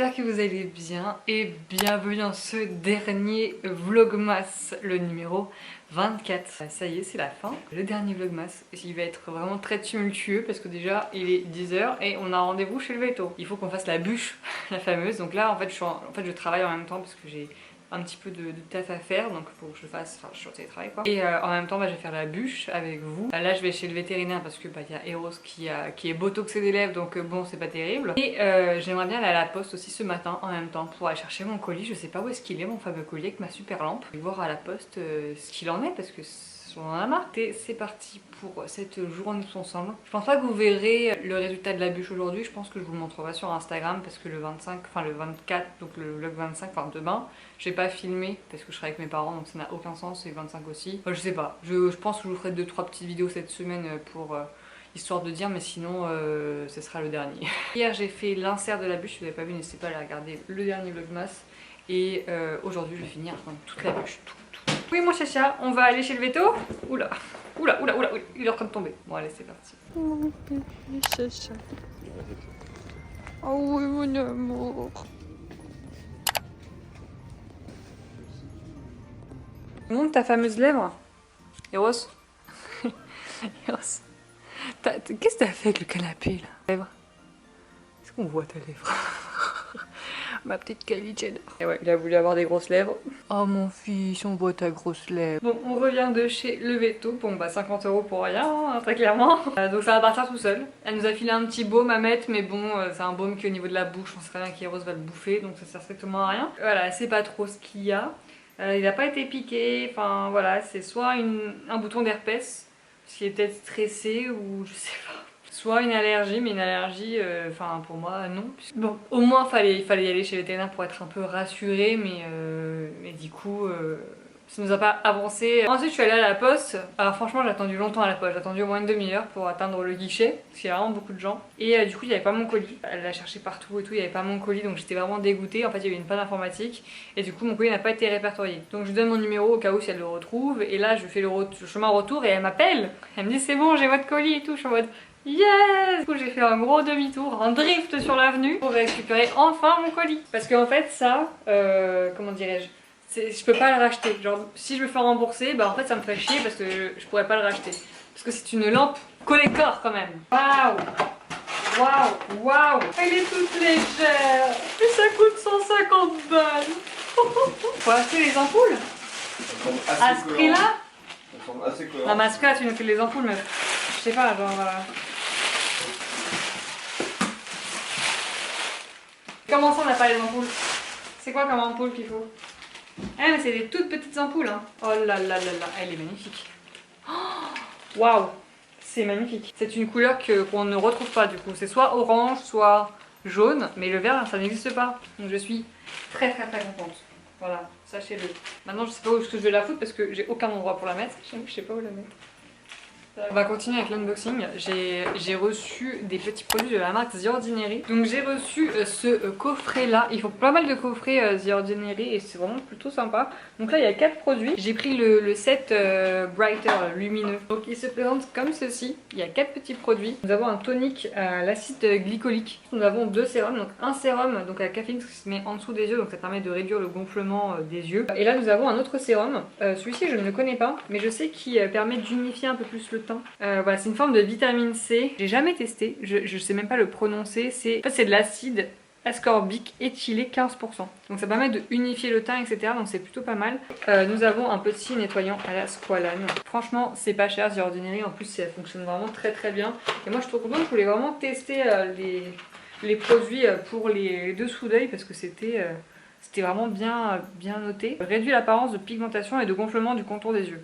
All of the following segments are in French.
j'espère que vous allez bien et bienvenue dans ce dernier vlogmas, le numéro 24. Ça y est, c'est la fin. Le dernier vlogmas, il va être vraiment très tumultueux parce que déjà il est 10 h et on a rendez-vous chez le veto. Il faut qu'on fasse la bûche, la fameuse. Donc là en fait je travaille en même temps parce que j'ai un petit peu de taf à faire, donc il faut que je fasse, enfin je suis au télétravail quoi. Et en même temps je vais faire la bûche avec vous. Là je vais chez le vétérinaire parce que il y a Eros qui est botoxé des lèvres, donc bon c'est pas terrible. Et j'aimerais bien aller à la poste aussi ce matin en même temps pour aller chercher mon colis. Je sais pas où est-ce qu'il est mon fameux colis avec ma super lampe. Je vais voir à la poste ce qu'il en est parce que on en a marre. Et c'est parti pour cette journée tous ensemble. Je pense pas que vous verrez le résultat de la bûche aujourd'hui, je pense que je vous le montrerai sur Instagram parce que le 25, enfin le 24, donc le vlog 25, enfin demain, j'ai pas filmé parce que je serai avec mes parents donc ça n'a aucun sens, et le 25 aussi. Enfin, je sais pas, je pense que je vous ferai 2-3 petites vidéos cette semaine pour histoire de dire, mais sinon ce sera le dernier. Hier j'ai fait l'insert de la bûche, si vous n'avez pas vu n'hésitez pas à aller regarder le dernier vlogmas. Et aujourd'hui je vais finir toute la bûche, tout. Oui mon chacha, on va aller chez le veto. Oula, oula, oula, oula, il est en train de tomber. Bon allez c'est parti. Oh bébé chacha. Oh oui mon amour. Montre ta fameuse lèvre. Eros. Eros. Qu'est-ce que t'as fait avec le canapé là? Lèvre. Est-ce qu'on voit ta lèvre? Ma petite Kylie Jenner. Et ouais, il a voulu avoir des grosses lèvres. Oh mon fils, on voit ta grosse lèvre. Bon, on revient de chez le veto. Bon bah 50 € pour rien, hein, très clairement. Donc ça va partir tout seul. Elle nous a filé un petit baume à mettre, mais bon, c'est un baume qui est au niveau de la bouche. On sait très bien qu'Eros va le bouffer, donc ça sert strictement à rien. Voilà, elle sait pas trop ce qu'il y a. Il n'a pas été piqué, enfin voilà, c'est soit un bouton d'herpès, parce qu'il est peut-être stressé ou je sais pas. Soit une allergie, mais une allergie, enfin pour moi non. Bon, au moins fallait y aller chez le vétérinaire pour être un peu rassuré, mais du coup ça nous a pas avancé. Ensuite je suis allée à la poste. Alors franchement j'ai attendu longtemps à la poste, j'ai attendu au moins une demi-heure pour atteindre le guichet, parce qu'il y a vraiment beaucoup de gens. Et du coup il n'y avait pas mon colis, elle l'a cherché partout et tout, il n'y avait pas mon colis, donc j'étais vraiment dégoûtée. En fait il y avait une panne informatique et du coup mon colis n'a pas été répertorié. Donc je lui donne mon numéro au cas où si elle le retrouve, et là je fais le chemin retour et elle m'appelle. Elle me dit c'est bon j'ai votre colis et tout, je suis en mode yes! Du coup j'ai fait un gros demi-tour, un drift sur l'avenue pour récupérer enfin mon colis. Parce qu'en fait ça, comment dirais-je, je peux pas le racheter. Genre si je me fais rembourser, bah en fait ça me ferait chier parce que je pourrais pas le racheter. Parce que c'est une lampe collector quand même. Waouh! Waouh! Waouh! Elle est toute légère! Et ça coûte 150 balles! Faut acheter les ampoules? À ce prix-là? Non mais à ce prix-là tu nous fais les ampoules meuf. Je sais pas, genre... Comment ça on n'a pas les ampoules? C'est quoi comme ampoule qu'il faut? Ah mais c'est des toutes petites ampoules hein. Oh là là là là, elle est magnifique. Waouh, c'est magnifique. C'est une couleur qu'on ne retrouve pas du coup. C'est soit orange, soit jaune, mais le vert ça n'existe pas. Donc je suis très contente. Voilà, sachez-le. Maintenant je sais pas où je vais la foutre parce que j'ai aucun endroit pour la mettre. Je sais pas où la mettre. On va continuer avec l'unboxing. J'ai reçu des petits produits de la marque The Ordinary. Donc j'ai reçu ce coffret là. Il faut pas mal de coffrets The Ordinary et c'est vraiment plutôt sympa. Donc là il y a 4 produits. J'ai pris le set Brighter lumineux. Donc il se présente comme ceci. Il y a 4 petits produits. Nous avons un tonique à l'acide glycolique. Nous avons 2 sérums. Donc un sérum donc à la caféine qui se met en dessous des yeux. Donc ça permet de réduire le gonflement des yeux. Et là nous avons un autre sérum. Celui-ci je ne le connais pas. Mais je sais qu'il permet d'unifier un peu plus le teint. Voilà, c'est une forme de vitamine C. J'ai jamais testé, je sais même pas le prononcer. En fait, c'est de l'acide ascorbique éthylé 15%. Donc ça permet de unifier le teint, etc. Donc c'est plutôt pas mal. Nous avons un petit nettoyant à la squalane. Franchement, c'est pas cher, The Ordinary. En plus, ça fonctionne vraiment très bien. Et moi, je suis trop contente. Je voulais vraiment tester les produits pour les dessous d'œil parce que c'était vraiment bien noté. Réduit l'apparence de pigmentation et de gonflement du contour des yeux.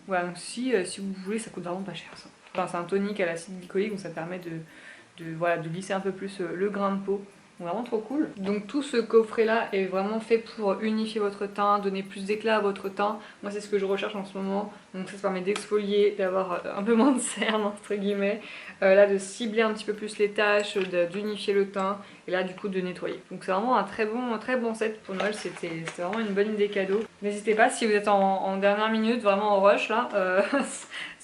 Voilà, donc si vous voulez, ça coûte vraiment pas cher ça. Enfin, c'est un tonique à l'acide glycolique, donc ça permet de lisser un peu plus le grain de peau. Donc, vraiment trop cool. Donc tout ce coffret là est vraiment fait pour unifier votre teint, donner plus d'éclat à votre teint. Moi c'est ce que je recherche en ce moment. Donc ça permet d'exfolier, d'avoir un peu moins de cernes entre guillemets. Là de cibler un petit peu plus les taches, d'unifier le teint. Et là du coup de nettoyer. Donc c'est vraiment un très bon set pour Noël. C'était vraiment une bonne idée cadeau. N'hésitez pas si vous êtes en dernière minute, vraiment en rush là.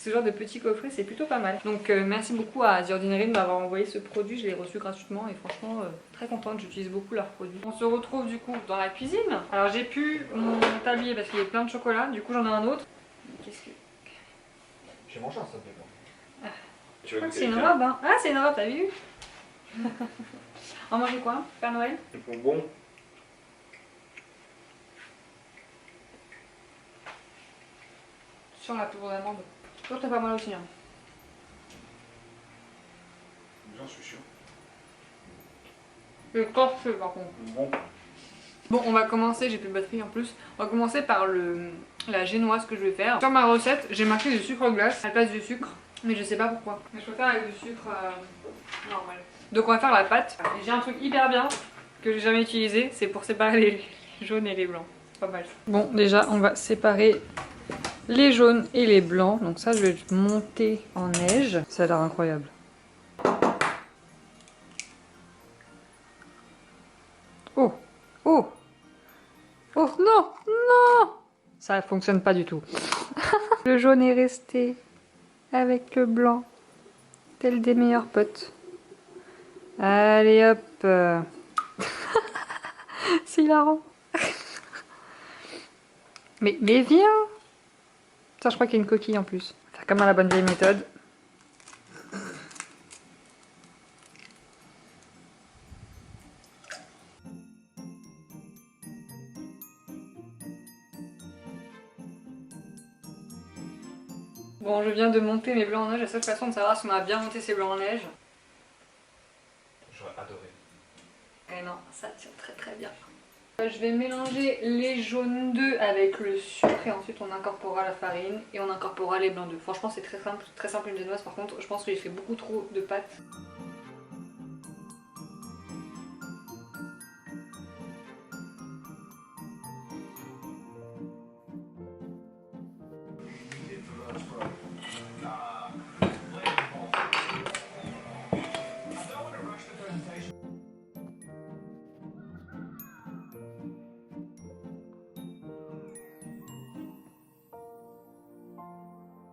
Ce genre de petits coffrets, c'est plutôt pas mal. Donc merci beaucoup à The Ordinary de m'avoir envoyé ce produit. Je l'ai reçu gratuitement et franchement très contente. J'utilise beaucoup leurs produits. On se retrouve du coup dans la cuisine. Alors j'ai pu mon tablier parce qu'il est plein de chocolat. Du coup j'en ai un autre. Qu'est-ce que... J'ai mangé un ça fait quoi. Je crois que c'est une robe hein. Ah c'est une robe, t'as vu? On mange quoi? Père Noël? Bon. Sur la poudre d'amande. Toi t'as pas mal aussi hein. J'en suis sûr. Le corset par contre. Bon. Bon on va commencer, j'ai plus de batterie en plus. On va commencer par la génoise que je vais faire. Sur ma recette j'ai marqué du sucre glace à la place du sucre. Mais je sais pas pourquoi. Mais je peux faire avec du sucre normal. Donc on va faire la pâte. Et j'ai un truc hyper bien que j'ai jamais utilisé. C'est pour séparer les jaunes et les blancs. Pas mal. Bon déjà on va séparer les jaunes et les blancs. Donc ça je vais monter en neige. Ça a l'air incroyable. Oh! Oh! Oh non! Non! Ça fonctionne pas du tout. Le jaune est resté avec le blanc. Tel des meilleurs potes. Allez hop! C'est hilarant. Mais viens! Ça je crois qu'il y a une coquille en plus. Faire comme à la bonne vieille méthode. Bon, je viens de monter mes blancs en neige. La seule façon de savoir si on a bien monté ces blancs en neige. J'aurais adoré. Eh non, ça tient très très bien. Je vais mélanger les jaunes d'œufs avec le sucre et ensuite on incorporera la farine et on incorporera les blancs d'œufs. Franchement c'est très simple une génoise. Par contre je pense que j'ai fait beaucoup trop de pâte.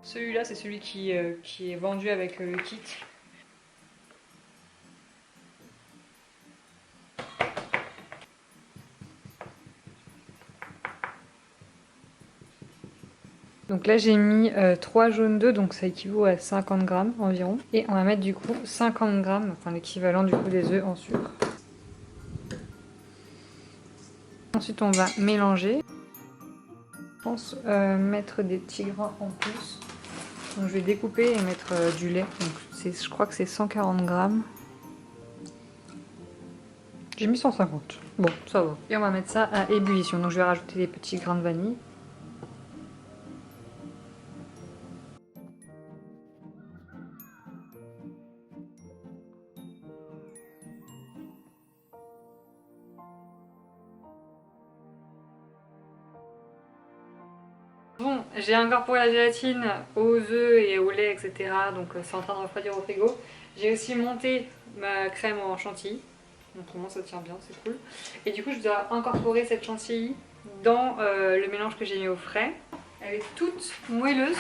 Celui-là, c'est celui qui est vendu avec le kit. Donc là, j'ai mis 3 jaunes d'œufs, donc ça équivaut à 50 grammes environ. Et on va mettre du coup 50 grammes, enfin l'équivalent du coup des œufs en sucre. Ensuite, on va mélanger. Je pense mettre des petits grains en plus. Donc je vais découper et mettre du lait. Donc je crois que c'est 140 grammes. J'ai mis 150. Bon, ça va. Et on va mettre ça à ébullition. Donc je vais rajouter des petits grains de vanille. Bon, j'ai incorporé la gélatine aux œufs et au lait, etc. Donc c'est en train de refroidir au frigo. J'ai aussi monté ma crème en chantilly. Donc comment ça tient bien, c'est cool. Et du coup je dois incorporer cette chantilly dans le mélange que j'ai mis au frais. Elle est toute moelleuse.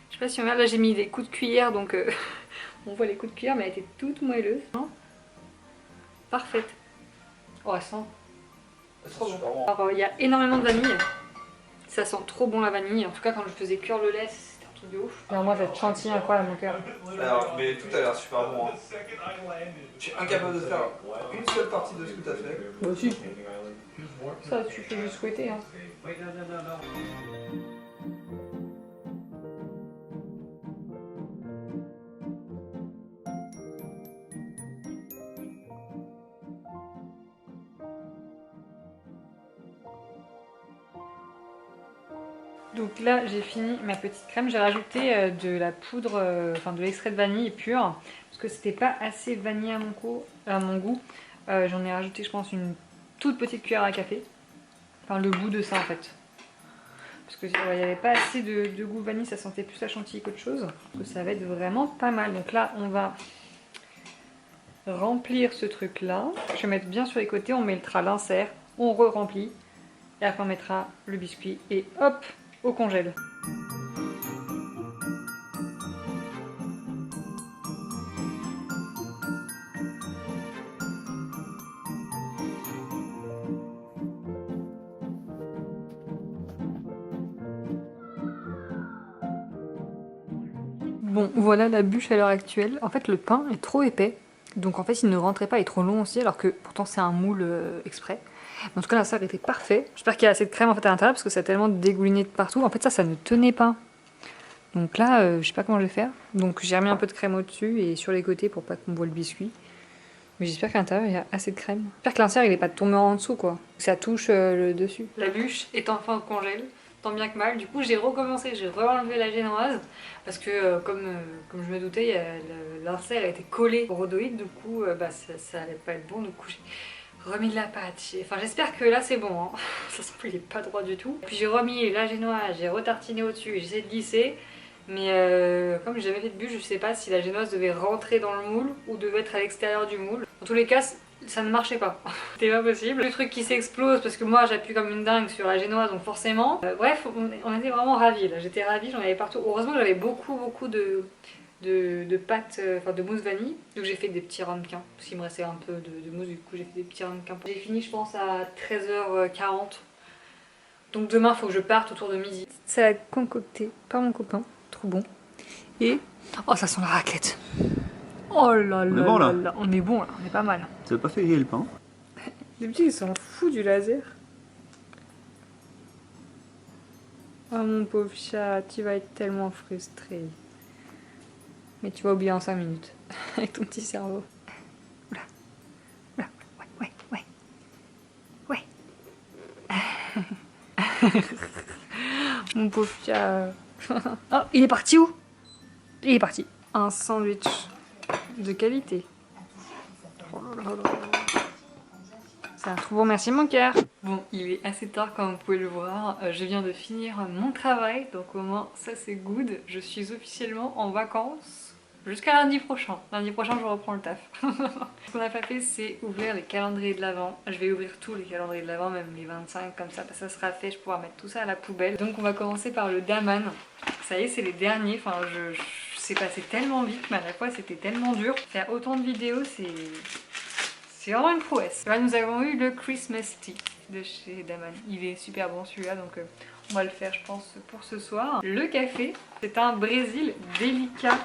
Je sais pas si on regarde, là j'ai mis des coups de cuillère donc on voit les coups de cuillère mais elle était toute moelleuse. Parfaite. Oh elle sent. C'est trop bon. Alors il y a énormément de vanille. Ça sent trop bon la vanille. En tout cas quand je faisais cuire le lait c'était un truc de ouf. Non moi cette chantilly incroyable mon cœur. Alors, mais tout a l'air super bon. Hein. Je suis incapable de faire une seule partie de ce que tu as fait. Moi aussi. Ça tu peux juste souhaiter hein. Donc là j'ai fini ma petite crème, j'ai rajouté de la poudre, enfin de l'extrait de vanille pur parce que c'était pas assez vanillé à mon goût. J'en ai rajouté je pense une toute petite cuillère à café, enfin le goût de ça en fait. Parce que il n'y avait pas assez de goût vanille, ça sentait plus la chantilly qu'autre chose. Donc ça va être vraiment pas mal. Donc là on va remplir ce truc là. Je vais mettre bien sur les côtés, on mettra l'insert, on re-remplit et après on mettra le biscuit et hop! Au congèle. Bon, voilà la bûche à l'heure actuelle. En fait, le pain est trop épais. Donc en fait, il ne rentrait pas, il est trop long aussi, alors que pourtant c'est un moule exprès. Mais en tout cas, la serre était parfait. J'espère qu'il y a assez de crème en fait à l'intérieur parce que ça a tellement dégouliné de partout. En fait, ça ne tenait pas. Donc là, je sais pas comment je vais faire. Donc j'ai remis un peu de crème au-dessus et sur les côtés pour pas qu'on voit le biscuit. Mais j'espère qu'à l'intérieur, il y a assez de crème. J'espère que l'insert, il est pas tombé en dessous, quoi. Que ça touche le dessus. La bûche est enfin au congèle, tant bien que mal. Du coup, j'ai recommencé, j'ai re-enlevé la génoise. Parce que, comme je me doutais, l'insert a été collé au rhodoïde. Du coup, ça allait pas être bon. Du coup, j'ai remis de la pâte. Enfin, j'espère que là, c'est bon. Hein. Ça sent qu'il est pas droit du tout. Puis j'ai remis la génoise, j'ai retartiné au-dessus. J'essaie de glisser. Mais comme j'ai jamais fait de bûche, je sais pas si la génoise devait rentrer dans le moule ou devait être à l'extérieur du moule. En tous les cas, ça ne marchait pas. C'était pas possible. Le truc qui s'explose parce que moi j'appuie comme une dingue sur la génoise, donc forcément. Bref, on était vraiment ravis là. J'étais ravie, j'en avais partout. Heureusement que j'avais beaucoup de pâte, enfin de mousse vanille. Donc j'ai fait des petits ramequins. Parce qu'il me restait un peu de mousse, du coup j'ai fait des petits ramequins. J'ai fini je pense à 13h40. Donc demain, il faut que je parte autour de midi. Ça a concocté par mon copain. Trop bon. Et... oh, ça sent la raclette. Oh là là, on est bon, là. là. On est bon là, on est pas mal. Ça veut pas fait griller le pain? Les petits, ils s'en foutent du laser. Oh mon pauvre chat, tu vas être tellement frustré. Mais tu vas oublier en 5 minutes. Avec ton petit cerveau. Oula. Oula. Ouais. Mon pauvre chat. Oh, il est parti où? Il est parti. Un sandwich de qualité. Oh là là là. C'est un trop bon, merci mon cœur. Bon, il est assez tard comme vous pouvez le voir. Je viens de finir mon travail, donc au moins ça c'est good. Je suis officiellement en vacances jusqu'à lundi prochain. Lundi prochain je reprends le taf. Ce qu'on n'a pas fait c'est ouvrir les calendriers de l'Avent. Je vais ouvrir tous les calendriers de l'Avent, même les 25 comme ça, ça sera fait, je pourrai mettre tout ça à la poubelle. Donc on va commencer par le Daman. Ça y est, c'est les derniers, enfin c'est passé tellement vite, mais à la fois c'était tellement dur. Faire autant de vidéos, c'est vraiment une prouesse. Là, nous avons eu le Christmas Tea de chez Daman. Il est super bon celui-là, donc on va le faire, je pense, pour ce soir. Le café, c'est un Brésil délicat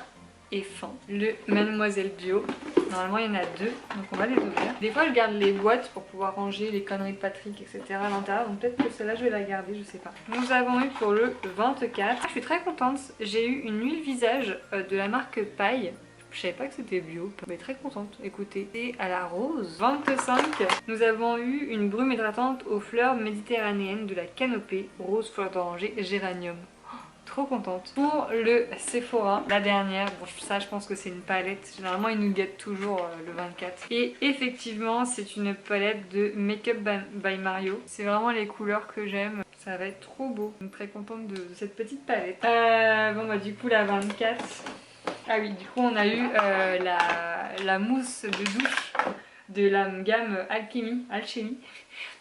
et fin. Le Mademoiselle Bio. Normalement, il y en a deux, donc on va les ouvrir. Des fois, je garde les boîtes pour pouvoir ranger les conneries de Patrick, etc. à l'intérieur. Donc peut-être que celle-là, je vais la garder, je sais pas. Nous avons eu pour le 24. Je suis très contente. J'ai eu une huile visage de la marque Paille. Je savais pas que c'était bio, mais très contente, écoutez. Et à la rose, 25, nous avons eu une brume hydratante aux fleurs méditerranéennes de la Canopée, rose, fleur d'oranger, géranium. Oh, trop contente. Pour le Sephora, la dernière, bon ça je pense que c'est une palette, généralement ils nous guettent toujours le 24. Et effectivement c'est une palette de Make Up by Mario. C'est vraiment les couleurs que j'aime. Ça va être trop beau. Je suis très contente de cette petite palette. Bon bah du coup la 24... ah oui, du coup on a eu la mousse de douche de la gamme Alchemy.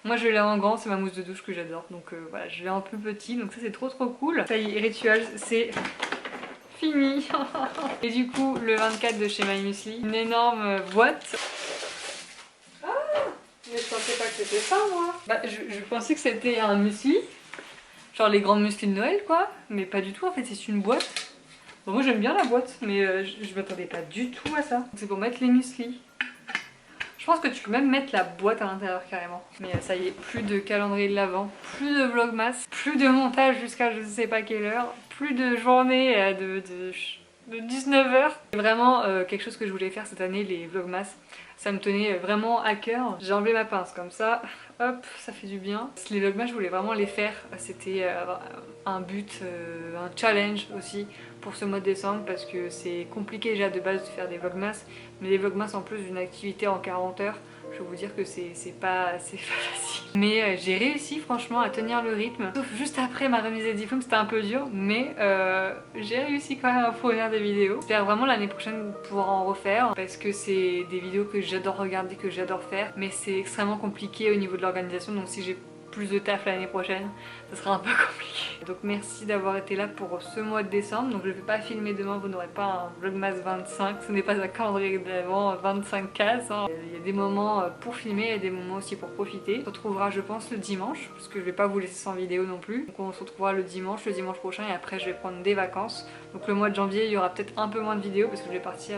Moi je l'ai en grand, c'est ma mousse de douche que j'adore. Donc voilà, je l'ai en plus petit, donc ça c'est trop cool. Ça y est, Rituals, c'est fini. Et du coup le 24 de chez My Muesli, une énorme boîte. Ah, mais je pensais pas que c'était ça moi. Bah je pensais que c'était un muesli, genre les grandes muesli de Noël quoi. Mais pas du tout, en fait c'est une boîte. Bon, moi j'aime bien la boîte, mais je m'attendais pas du tout à ça. C'est pour mettre les muesli. Je pense que tu peux même mettre la boîte à l'intérieur carrément. Mais ça y est, plus de calendrier de l'Avent, plus de vlogmas, plus de montage jusqu'à je sais pas quelle heure, plus de journée de 19h. C'est vraiment quelque chose que je voulais faire cette année, les vlogmas. Ça me tenait vraiment à cœur. J'ai enlevé ma pince comme ça, hop, ça fait du bien. Les vlogmas, je voulais vraiment les faire. C'était un but, un challenge aussi pour ce mois de décembre parce que c'est compliqué déjà de base de faire des vlogmas. Mais les vlogmas en plus d'une activité en 40 heures, je vais vous dire que c'est pas facile. Mais j'ai réussi franchement à tenir le rythme. Sauf juste après ma remise des diplômes, c'était un peu dur. Mais j'ai réussi quand même à fournir des vidéos. J'espère vraiment l'année prochaine pouvoir en refaire. Parce que c'est des vidéos que j'adore regarder, que j'adore faire. Mais c'est extrêmement compliqué au niveau de l'organisation. Donc si j'ai plus de taf l'année prochaine, ça sera un peu compliqué. Donc merci d'avoir été là pour ce mois de décembre. Donc je ne vais pas filmer demain, vous n'aurez pas un Vlogmas 25, ce n'est pas un calendrier d'avant 25 cases. Hein. Il y a des moments pour filmer et des moments aussi pour profiter. On se retrouvera je pense le dimanche, parce que je vais pas vous laisser sans vidéo non plus. Donc on se retrouvera le dimanche prochain et après je vais prendre des vacances. Donc le mois de janvier il y aura peut-être un peu moins de vidéos parce que je vais partir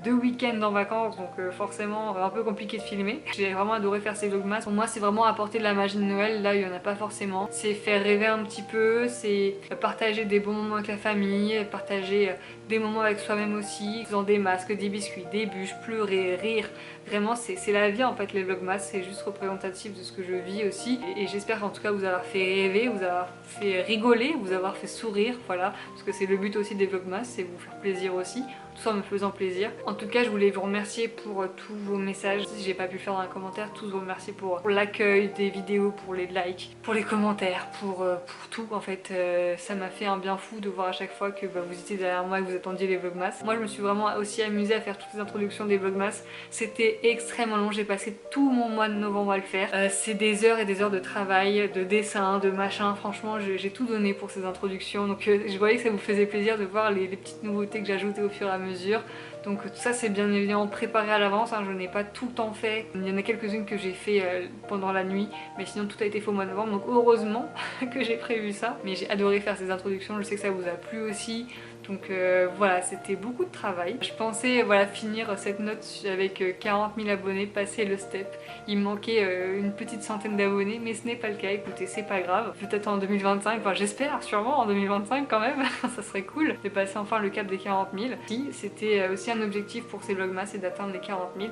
2 week-ends en vacances, donc forcément un peu compliqué de filmer. J'ai vraiment adoré faire ces Vlogmas. Pour moi c'est vraiment apporter de la magie de Noël, là il y en a pas forcément. C'est faire rêver un petit peu, c'est partager des bons moments avec la famille, partager des moments avec soi-même aussi, faisant des masques, des biscuits, des bûches, pleurer, rire. Vraiment c'est la vie en fait les Vlogmas, c'est juste représentatif de ce que je vis aussi. Et j'espère qu'en tout cas vous avoir fait rêver, vous avoir fait rigoler, vous avoir fait sourire, voilà. Parce que c'est le but aussi des Vlogmas, c'est vous faire plaisir aussi. Tout ça en me faisant plaisir. En tout cas je voulais vous remercier pour tous vos messages. Si j'ai pas pu le faire dans les commentaires, tous vous remercier pour l'accueil des vidéos, pour les likes, pour les commentaires, pour tout en fait. Ça m'a fait un bien fou de voir à chaque fois que vous étiez derrière moi et que vous attendiez les Vlogmas. Moi je me suis vraiment aussi amusée à faire toutes les introductions des Vlogmas. C'était extrêmement long, j'ai passé tout mon mois de novembre à le faire. C'est des heures et des heures de travail, de dessin, de machin. Franchement j'ai tout donné pour ces introductions. Donc je voyais que ça vous faisait plaisir de voir les petites nouveautés que j'ajoutais au fur et à mesure. Donc tout ça c'est bien évidemment préparé à l'avance, hein. Je n'ai pas tout le temps fait. Il y en a quelques-unes que j'ai fait pendant la nuit, mais sinon tout a été fait au mois de novembre, donc heureusement que j'ai prévu ça. Mais j'ai adoré faire ces introductions, je sais que ça vous a plu aussi. Donc voilà, c'était beaucoup de travail. Je pensais voilà, finir cette note avec 40 000 abonnés, passer le step. Il me manquait une petite centaine d'abonnés, mais ce n'est pas le cas, écoutez, c'est pas grave. Peut-être en 2025, enfin j'espère sûrement en 2025 quand même, ça serait cool de passer enfin le cap des 40 000. Si, c'était aussi un objectif pour ces Vlogmas, c'est d'atteindre les 40 000.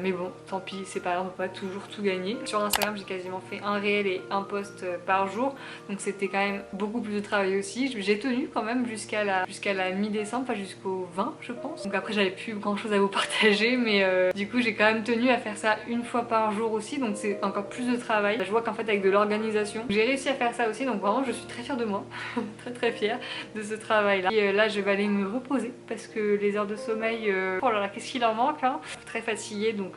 Mais bon, tant pis, c'est pas grave, on peut pas toujours tout gagner. Sur Instagram, j'ai quasiment fait un réel et un post par jour, donc c'était quand même beaucoup plus de travail aussi. J'ai tenu quand même jusqu'à la mi-décembre, pas jusqu'au 20 je pense. Donc après j'avais plus grand chose à vous partager, mais du coup j'ai quand même tenu à faire ça une fois par jour aussi, donc c'est encore plus de travail. Je vois qu'en fait avec de l'organisation, j'ai réussi à faire ça aussi, donc vraiment je suis très fière de moi, très fière de ce travail là. Et là je vais aller me reposer parce que les heures de sommeil, oh là là qu'est-ce qu'il en manque hein. Je suis très fatiguée, donc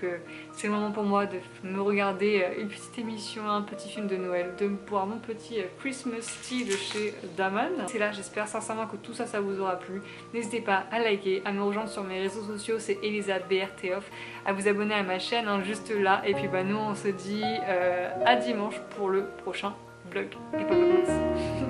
c'est le moment pour moi de me regarder une petite émission, un petit film de Noël, de boire mon petit Christmas tea de chez Daman. C'est là, j'espère sincèrement que tout ça, ça vous aura plu. N'hésitez pas à liker, à me rejoindre sur mes réseaux sociaux, c'est Elisa BRToff, à vous abonner à ma chaîne, hein, juste là. Et puis nous on se dit à dimanche pour le prochain vlog et pas de